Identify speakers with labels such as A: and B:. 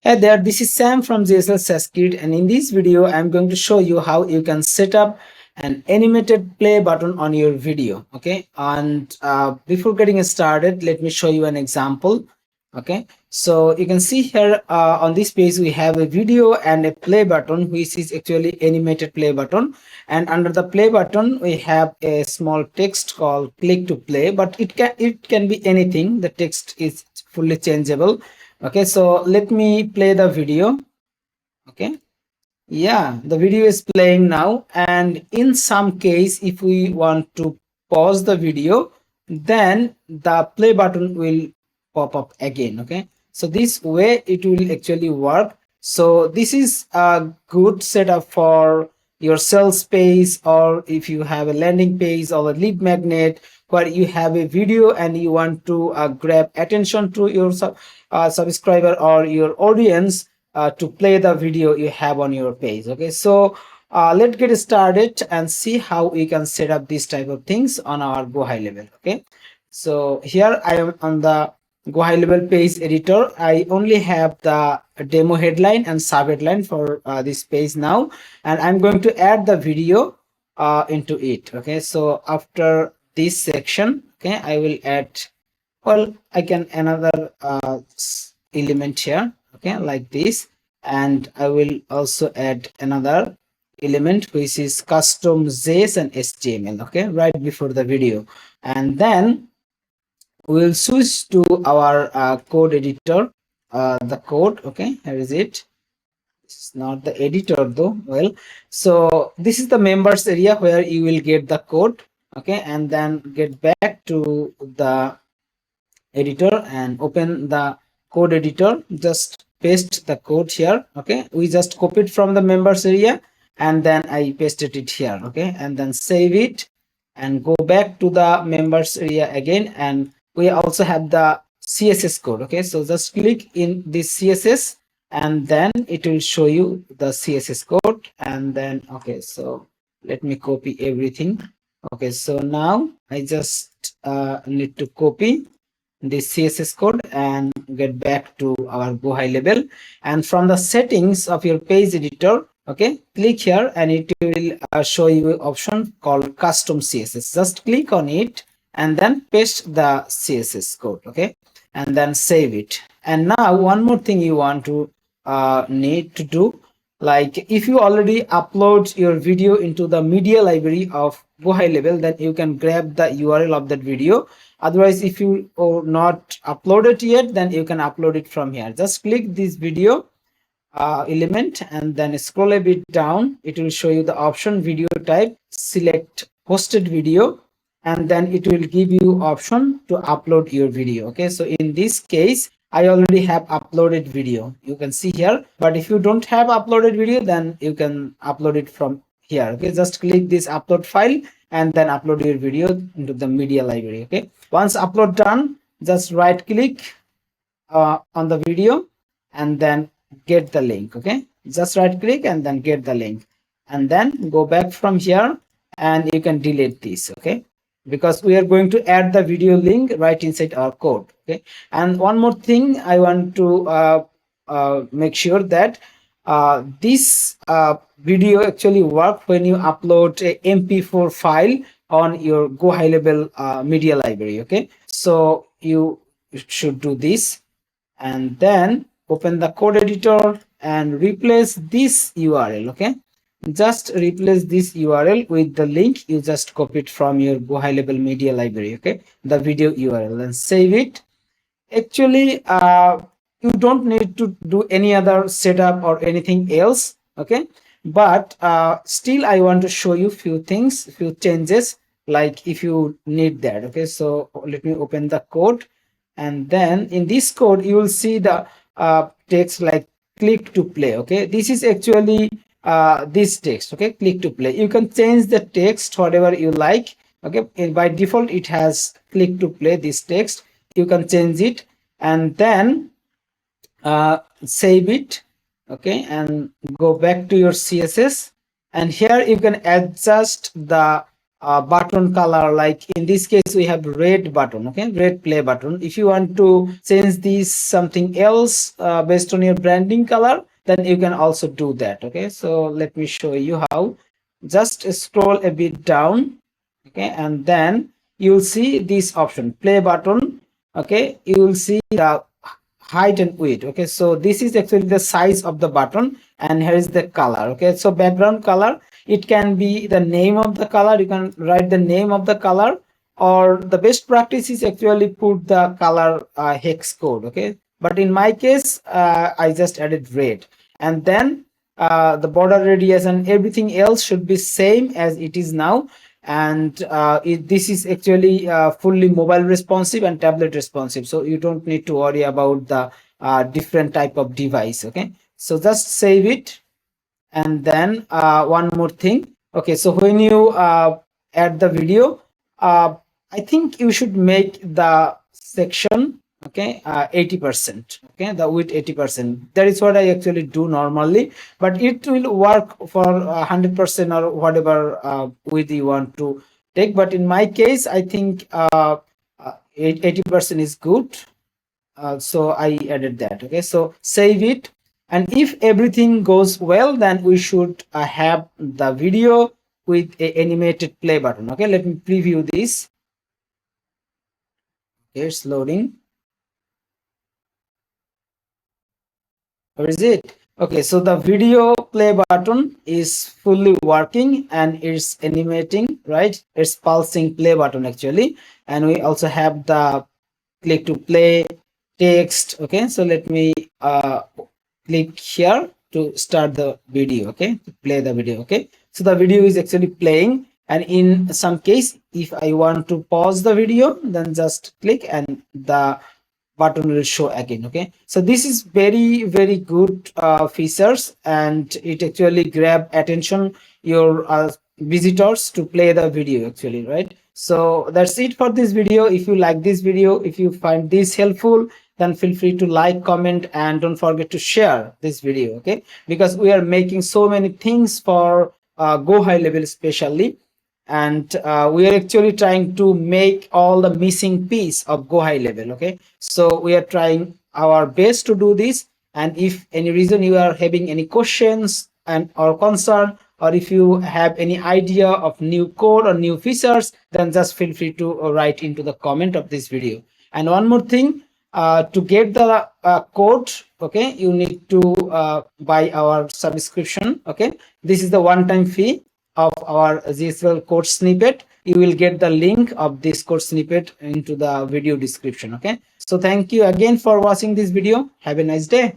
A: Hey there, this is Sam from GHL Code, and in this video I'm going to show you how you can set up an animated play button on your video. Okay, and before getting started, let me show you an example. Okay, so you can see here on this page we have a video and a play button, which is actually animated play button, and under the play button we have a small text called click to play, but it can be anything. The text is fully changeable. Okay, so let me play the video. Okay, yeah, the video is playing now, and in some case if we want to pause the video, then the play button will pop up again. Okay, so this way it will actually work. So this is a good setup for your sales page, or if you have a landing page or a lead magnet where you have a video and you want to grab attention to your subscriber or your audience to play the video you have on your page. Okay, so let's get started and see how we can set up these type of things on our GoHighLevel. Okay, so here I am on the GoHighLevel page editor. I only have the demo headline and sub headline for this page now, and I'm going to add the video into it. Okay, so after this section, okay, I will add, well, I can another element here, okay, like this, and I will also add another element which is custom JS and HTML, okay, right before the video. And then we'll switch to our code editor, the code. Okay, here is it. This is not the editor though. Well, so this is the members area where you will get the code. Okay, and then get back to the editor and open the code editor. Just paste the code here. Okay, we just copied from the members area and then I pasted it here. Okay, and then save it and go back to the members area again, and we also have the CSS code. Okay, so just click in this CSS and then it will show you the CSS code. And then, okay, so let me copy everything. Okay, so now I just need to copy this CSS code and get back to our GoHighLevel, and from the settings of your page editor, okay, click here and it will show you an option called custom CSS. Just click on it and then paste the CSS code. Okay, and then save it. And now one more thing you want to need to do, like if you already upload your video into the media library of GoHighLevel, then you can grab the URL of that video. Otherwise, if you are not uploaded yet, then you can upload it from here. Just click this video element and then scroll a bit down. It will show you the option video type, select hosted video, and then it will give you option to upload your video. Okay, so in this case I already have uploaded video, you can see here, but if you don't have uploaded video, then you can upload it from here. Okay, just click this upload file and then upload your video into the media library. Okay, once upload done, just right click on the video and then get the link. Okay, just right click and then get the link, and then go back from here and you can delete this. Okay, because we are going to add the video link right inside our code. Okay, and one more thing I want to make sure that this video actually work when you upload a mp4 file on your GoHighLevel media library. Okay, so you should do this and then open the code editor and replace this URL. Okay, just replace this URL with the link you just copied from your GoHighLevel media library. Okay, the video URL, and save it. Actually you don't need to do any other setup or anything else. Okay, but still I want to show you few things, few changes, like if you need that. Okay, so let me open the code, and then in this code you will see the text like click to play. Okay, this is actually this text. Okay, click to play. You can change the text whatever you like. Okay, and by default it has click to play, this text. You can change it and then save it. Okay, and go back to your CSS, and here you can adjust the button color. Like in this case we have red button, okay, red play button. If you want to change this something else based on your branding color, then you can also do that. Okay, so let me show you how. Just scroll a bit down, okay, and then you'll see this option, play button. Okay, you will see the height and width. Okay, so this is actually the size of the button, and here is the color. Okay, so background color, it can be the name of the color. You can write the name of the color, or the best practice is actually put the color hex code. Okay, but in my case I just added red, and then the border radius and everything else should be same as it is now. And this is actually fully mobile responsive and tablet responsive, so you don't need to worry about the different type of device. Okay, so just save it. And then one more thing. Okay, so when you add the video, I think you should make the section, okay, 80%. Okay, the width 80%. That is what I actually do normally, but it will work for 100% or whatever width you want to take. But in my case, I think 80% is good. So I added that. Okay, so save it. And if everything goes well, then we should have the video with a animated play button. Okay, let me preview this. Okay, it's loading. Where is it? Okay, so the video play button is fully working and it's animating, right? It's pulsing play button actually. And we also have the click to play text. Okay, so let me click here to start the video. Okay, to play the video. Okay, so the video is actually playing, and in some case if I want to pause the video, then just click and the button will show again. Okay, so this is very good features, and it actually grab attention your visitors to play the video actually, right? So that's it for this video. If you like this video, if you find this helpful, then feel free to like, comment, and don't forget to share this video. Okay, because we are making so many things for GoHighLevel especially, and we are actually trying to make all the missing piece of GoHighLevel. Okay, so we are trying our best to do this, and if any reason you are having any questions and or concern, or if you have any idea of new code or new features, then just feel free to write into the comment of this video. And one more thing, to get the code, okay, you need to buy our subscription. Okay, this is the one-time fee of our GHL code snippet. You will get the link of this code snippet into the video description. Okay, so thank you again for watching this video. Have a nice day.